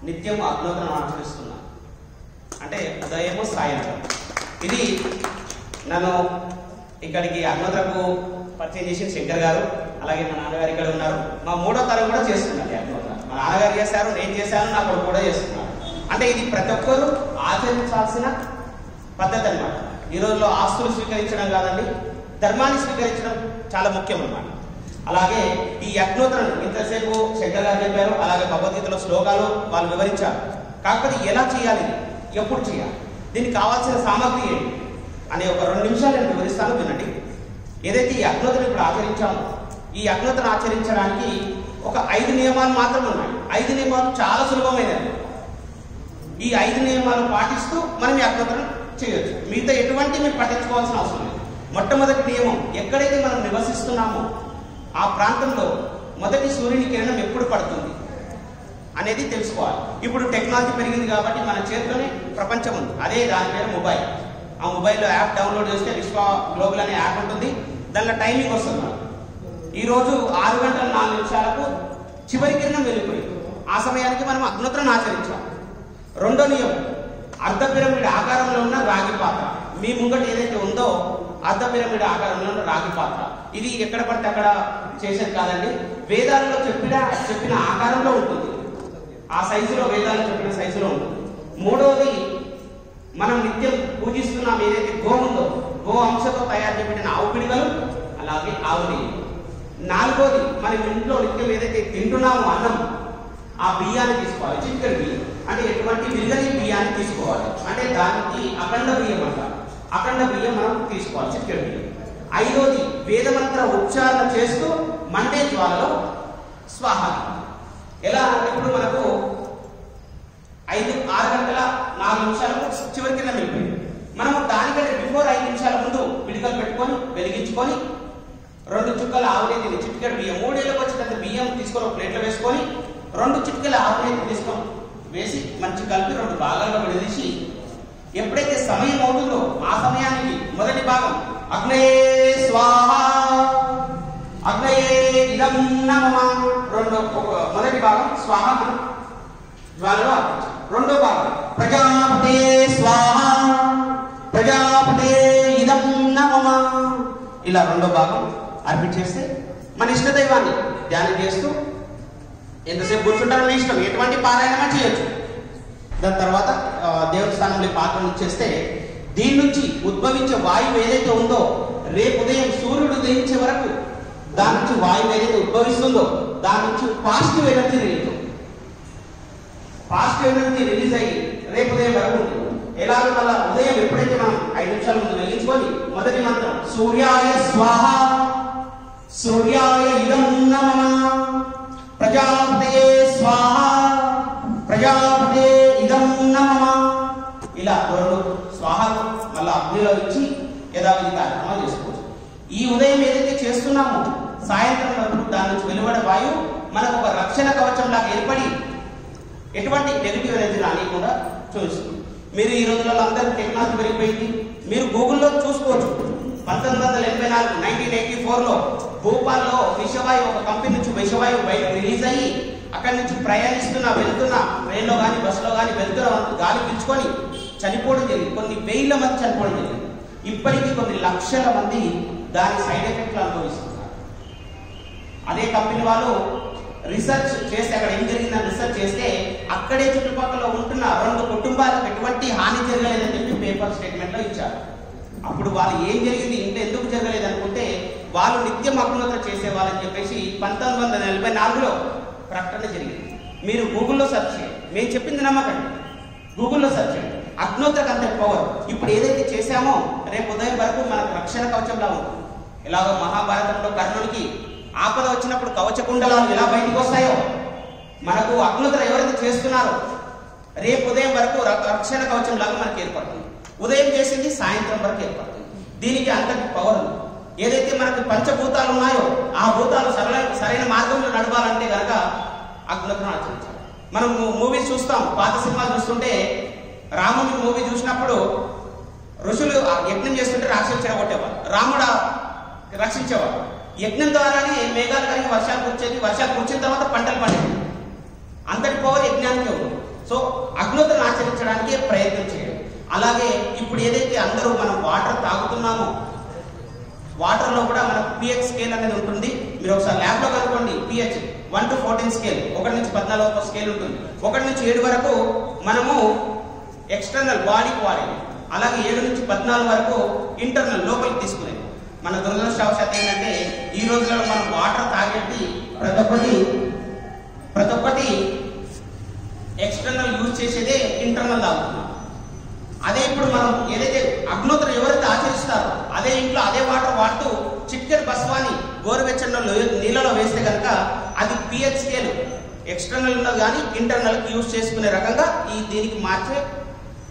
నిత్యం అగ్నోత్రం ఆచరిస్తున్నా. అంటే ఉదయము సాయంత్రం. ఇది నన్ను ఇక్కడికి అగ్నోత్రకు పరిచయం చేసిన శంకర్ గారు, అలాగే మా నాన్నగారు ఇక్కడ ఉన్నారు. మా 3వ తరం కూడా చేస్తున్నారు అగ్నోత్రం. మా నాన్నగారు చేశారు, నేను చేశాను, నా కొడుకు కూడా చేస్తున్నారు. అంటే ఇది ప్రతి ఒక్కరూ ఆచరించాల్సిన పద్ధతి అన్నమాట. ఈ రోజుల్లో ఆస్తులు స్వీకరించడం కాదండి, ధర్మాన్ని స్వీకరించడం చాలా ముఖ్యం అన్నమాట. అలాగే ఈ అగ్నోత్రం ఇంతసేపు శంకర్ గారు చెప్పారు, అలాగే భగవద్గీతలో శ్లోకాలు వాళ్ళు వివరించారు. కాకపోతే ఎలా చేయాలి, ఎప్పుడు చేయాలి, దీనికి కావాల్సిన సామగ్రి ఏంటి అనే ఒక 2 నిమిషాలు నేను వివరిస్తాను, వినండి. ఏదైతే ఈ అగ్నోత్రం ఇప్పుడు ఆచరించామో, ఈ అగ్నోత్రం ఆచరించడానికి ఒక 5 నియమాలు మాత్రమే ఉన్నాయి. 5 నియమాలు చాలా సులభమైనవి. ఈ 5 నియమాలు పాటిస్తూ మనం ఈ అగ్నోత్రం చేయొచ్చు. మిగతా ఎటువంటి మీరు పట్టించుకోవాల్సిన అవసరం లేదు. మొట్టమొదటి నియమం, ఎక్కడైతే మనం నివసిస్తున్నామో ఆ ప్రాంతంలో మొదటి సూర్యుని కిరణం ఎప్పుడు పడుతుంది అనేది తెలుసుకోవాలి. ఇప్పుడు టెక్నాలజీ పెరిగింది కాబట్టి మన చేతిలోనే ప్రపంచం ఉంది. అదే దాని పేరు మొబైల్. ఆ మొబైల్లో యాప్ డౌన్లోడ్ చేస్తే విశ్వ గ్లోబల్ అనే యాప్ ఉంటుంది. దానిలో టైమింగ్ వస్తుంది. ఈరోజు 6 గంటల 4 నిమిషాలకు చివరి కిరణం వెళ్ళిపోయింది. ఆ సమయానికి మనం అగ్నోత్రం ఆచరించాలి. 2వ నియమం, అర్ధ పిరమిడ్ ఆకారంలో ఉన్న రాగి పాత్ర. మీ ముంగట ఏదైతే ఉందో అర్ధ పిరమిడ్ ఆకారంలో ఉన్న రాగి పాత్ర, ఇది ఎక్కడ పడితే అక్కడ చేసేది కాదండి. వేదాలలో చెప్పిన ఆకారంలో ఉంటుంది. ఆ సైజులో, వేదాలు చెప్పిన సైజులో ఉంటుంది. 3వది, మనం నిత్యం పూజిస్తున్నాం ఏదైతే గో ఉందో, గో అంశతో తయారు చేయబడిన ఆవు పిడికలు, అలాగే ఆవు నెయ్యి. 4వది, మనం ఇంట్లో నిత్యం ఏదైతే తింటున్నామో అన్నం, ఆ బియ్యాన్ని తీసుకోవాలి. చిటికెడు బియ్యం అంటే ఎటువంటి విలుగని బియ్యాన్ని తీసుకోవాలి. అంటే దానికి అఖండ బియ్యం అంటారు. అఖండ బియ్యం మనం తీసుకోవాలి, చిటికెడు బియ్యం. 5వది, వేదమంత్ర ఉచ్చారణ చేస్తూ మండే జ్వాలలో స్వాహ. ఎలా అంటే ఇప్పుడు మనకు 6 గంటల 4 నిమిషాలకు చివరి కింద వెళ్ళిపోయింది. మనము దానికంటే బిఫోర్ 5 నిమిషాల ముందు పిడికలు పెట్టుకొని వెలిగించుకొని 2 చుక్కల ఆవునేతిని, చిటికెడు బియ్యం, 3 ఏళ్ళకి వచ్చేటంత బియ్యం తీసుకొని ప్లేట్లో వేసుకొని 2 చిటికెల ఆవునేతిని తీసుకొని వేసి మంచి కలిపి 2 భాగాలుగా విడదీసి, ఎప్పుడైతే సమయం అవుతుందో ఆ సమయానికి మొదటి భాగం అగ్నయే స్వాహ, అగ్నయే ఇదం నమః, మొదటి భాగం స్వాహ జ్వాలలో అర్పించాలి. 2వ భాగం ప్రజాపతే స్వాహ, ప్రజాపతే ఇదం నమః, ఇలా 2వ భాగం అర్పించేస్తే మన ఇష్ట దైవాన్ని ధ్యానం చేస్తూ ఎంతసేపు కూర్చుంటారో మీ ఇష్టం, ఎటువంటి పారాయణమా చేయొచ్చు. దాని తర్వాత దేవుని స్థానంలో పాత్రను ఇచ్చేస్తే దీని నుంచి ఉద్భవించే వాయువు ఏదైతే ఉందో, రేపు ఉదయం సూర్యుడు ఉదయించే వరకు దాని నుంచి వాయువు ఏదైతే ఉద్భవిస్తుందో దాని నుంచి పాజిటివ్ ఎనర్జీ రిలీజ్ అయ్యి రేపు ఉదయం వరకు ఉంటుంది. ఎలాగో మళ్ళా ఉదయం ఎప్పుడైతే మనం 5 నిమిషాల ముందు వెలిగించుకొని మొదటి మంత్రం సూర్యాయ స్వాహ, సూర్యాయ ఇదం నమః, ప్రజాపతయే స్వాహ, ప్రజాపతే ఇదం నమః, ఇలా 2 స్వాహాలు మళ్ళీ అగ్నిలో ఇచ్చి యథావిధి కార్యక్రమాలు చేసుకోవచ్చు. ఈ ఉదయం ఏదైతే చేస్తున్నామో సాయంత్రం వరకు దాని నుంచి వెలువడే వాయువు మనకు ఒక రక్షణ కవచం లాగా ఏర్పడి ఎటువంటి నెగిటివ్ ఎనర్జీ రానియకుండా చూస్తుంది. మీరు ఈ రోజులలో అందరూ టెక్నాలజీ పెరిగిపోయింది. మీరు గూగుల్లో చూసుకోవచ్చు. 1984 1984లో భోపాల్లో విషవాయువు, ఒక కంపెనీ నుంచి విషవాయువు బయటకు రిలీజ్ అయ్యి అక్కడి నుంచి వెళ్తున్న ట్రైన్లో కానీ బస్సులో కానీ వెళ్తున్న గాలి పీల్చుకొని చనిపోవడం జరిగింది. కొన్ని వేల మంది చనిపోవడం జరిగింది. ఇప్పటికీ కొన్ని లక్షల మంది దాని సైడ్ ఎఫెక్ట్లు అనుభవిస్తున్నారు. అదే కంపెనీ వాళ్ళు రీసెర్చ్ చేస్తే అక్కడ ఏం జరిగిందని రీసెర్చ్ చేస్తే అక్కడే చుట్టుపక్కల ఉంటున్న 2 కుటుంబాలకు ఎటువంటి హాని జరగలేదని చెప్పి పేపర్ స్టేట్మెంట్లో ఇచ్చారు. అప్పుడు వాళ్ళు ఏం జరిగింది, ఇంట్లో ఎందుకు జరగలేదు అనుకుంటే వాళ్ళు నిత్యం అగ్నోత్రం చేసేవాళ్ళని చెప్పేసి 1944లో ప్రకటన జరిగింది. మీరు గూగుల్లో సెర్చ్ చేయండి, మేము చెప్పింది నమ్మకండి, గూగుల్లో సెర్చ్ చేయండి. అగ్నోత్రకు అంత పవర్. ఇప్పుడు ఏదైతే చేశామో రేపు ఉదయం వరకు మనకు రక్షణ కవచంలా ఉంటుంది. ఎలాగో మహాభారతంలో కర్ణుడికి ఆపద వచ్చినప్పుడు కవచ కుండలాలు ఎలా బయటకు వస్తాయో, మనకు అగ్నోత్ర ఎవరైతే చేస్తున్నారో రేపు ఉదయం వరకు రక్షణ కవచం లాగా మనకు ఏర్పడుతుంది. ఉదయం చేసింది సాయంత్రం వరకు ఏర్పడుతుంది. దీనికి అంతటి పవర్ ఉంది. ఏదైతే మనకు పంచభూతాలు ఉన్నాయో ఆ భూతాలు సరైన మార్గంలో నడవాలంటే కనుక అగ్నోత్రం ఆచరించాలి. మనం మూవీస్ చూస్తాం, పాత సినిమాలు చూస్తుంటే రాముని మూవీ చూసినప్పుడు ఋషులు యజ్ఞం చేస్తుంటే రాక్షసులు చెడగొట్టేవారు, రాముడు రక్షించేవారు. యజ్ఞం ద్వారానే మేఘాలు కలిగి వర్షాలు కురిచేది, వర్షాలు కురిచిన తర్వాత పంటలు పండేవి. అంతటి పవర్ యజ్ఞానికి ఉంది. సో అగ్నోత్రను ఆచరించడానికి ప్రయత్నం చేయండి. అలాగే ఇప్పుడు ఏదైతే అందరూ మనం వాటర్ తాగుతున్నామో వాటర్లో కూడా మనకు pH స్కేల్ అనేది ఉంటుంది. మీరు ఒకసారి ల్యాబ్లో కనుక్కోండి. pH 1 to 14 స్కేల్, 1 నుంచి 14 వరకు స్కేల్ ఉంటుంది. 1 నుంచి 7 వరకు మనము ఎక్స్టర్నల్ బాడీకి వాడేది, అలాగే 7 నుంచి 14 వరకు ఇంటర్నల్ లోపలికి తీసుకునేది. మన దురదృష్టవశాత్తు ఏంటంటే ఈ రోజులలో మనం వాటర్ తాగేది ప్రతి ఒక్కటి ఎక్స్టర్నల్ యూజ్ చేసేదే ఇంటర్నల్ తాగుతున్నాం. అదే ఇప్పుడు మనం ఏదైతే అగ్నోత్రం ఎవరైతే ఆచరిస్తారో అదే ఇంట్లో అదే వాటర్ వాడుతూ చిక్కని బస్వాని గోరువెచ్చని నీళ్ళలో వేస్తే కనుక అది pH స్కేల్ ఎక్స్టర్నల్ ఉన్నది కానీ ఇంటర్నల్కి యూజ్ చేసుకునే రకంగా దీనికి మార్చే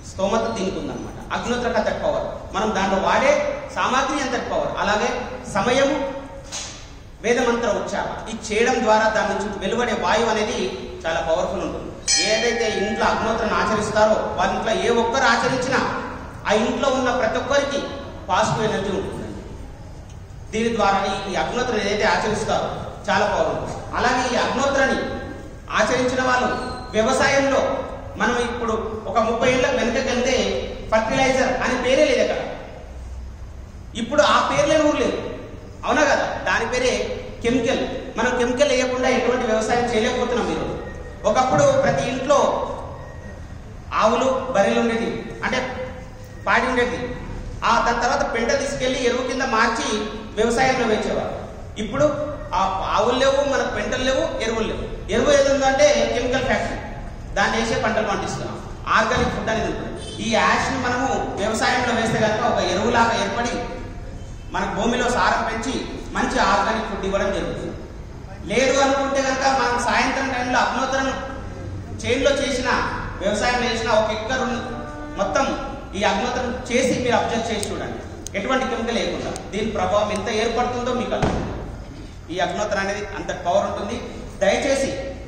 స్తోమత దీనికి ఉందన్నమాట. అగ్నోత్రకు అంతటి పవర్, మనం దాంట్లో వాడే సామాగ్రి అంతటి పవర్, అలాగే సమయము, వేదమంత్ర ఉచ్చారణ ఇది చేయడం ద్వారా దాని నుంచి వెలువడే వాయువు అనేది చాలా పవర్ఫుల్ ఉంటుంది. ఏదైతే ఇంట్లో అగ్నోత్రాన్ని ఆచరిస్తారో వాళ్ళ ఇంట్లో ఏ ఒక్కరు ఆచరించినా ఆ ఇంట్లో ఉన్న ప్రతి ఒక్కరికి పాజిటివ్ ఎనర్జీ ఉంటుంది. దీని ద్వారా ఈ అగ్నోత్రం ఏదైతే ఆచరిస్తారో చాలా పవర్ ఉంటుంది. అలాగే ఈ అగ్నోత్రాన్ని ఆచరించిన వాళ్ళు వ్యవసాయంలో మనం ఇప్పుడు ఒక 30 ఏళ్ళ వెనుకకి వెళ్తే ఫర్టిలైజర్ అనే పేరే లేదు అక్కడ. ఇప్పుడు ఆ పేరు లేని ఊరు లేదు, అవునా కదా? దాని పేరే కెమికల్. మనం కెమికల్ వేయకుండా ఎటువంటి వ్యవసాయం చేయలేకపోతున్నాం. మీరు ఒకప్పుడు ప్రతి ఇంట్లో ఆవులు బర్రెలు ఉండేది, అంటే పాడి ఉండేది. దాని తర్వాత పెంట తీసుకెళ్లి ఎరువు కింద మార్చి వ్యవసాయంలో వేసేవారు. ఇప్పుడు ఆ ఆవులు లేవు, మన పెంటలు లేవు, ఎరువులు లేవు. ఎరువు ఏది ఉందంటే కెమికల్ ఫ్యాక్టరీ, దాన్ని వేసే పంటలు పండిస్తున్నాం. ఆర్గానిక్ ఫుడ్ అనేది ఉంటుంది. ఈ యాష్ని మనము వ్యవసాయంలో వేస్తే కనుక ఒక ఎరువులాగా ఏర్పడి మన భూమిలో సారం పెంచి మంచి ఆర్గానిక్ ఫుడ్ ఇవ్వడం జరుగుతుంది. లేదు అనుకుంటే కనుక మనం సాయంత్రం టైంలో అగ్నోత్రం చేనులో చేసిన వ్యవసాయంలో చేసిన ఒక ఎక్కరు మొత్తం ఈ అగ్నోత్రం చేసి మీరు అబ్జర్వ్ చేసి చూడండి, ఎటువంటి కెమికల్ లేకుండా దీని ప్రభావం ఎంత ఏర్పడుతుందో మీకు ఈ అగ్నోత్రం అనేది అంత పవర్ ఉంటుంది. దయచేసి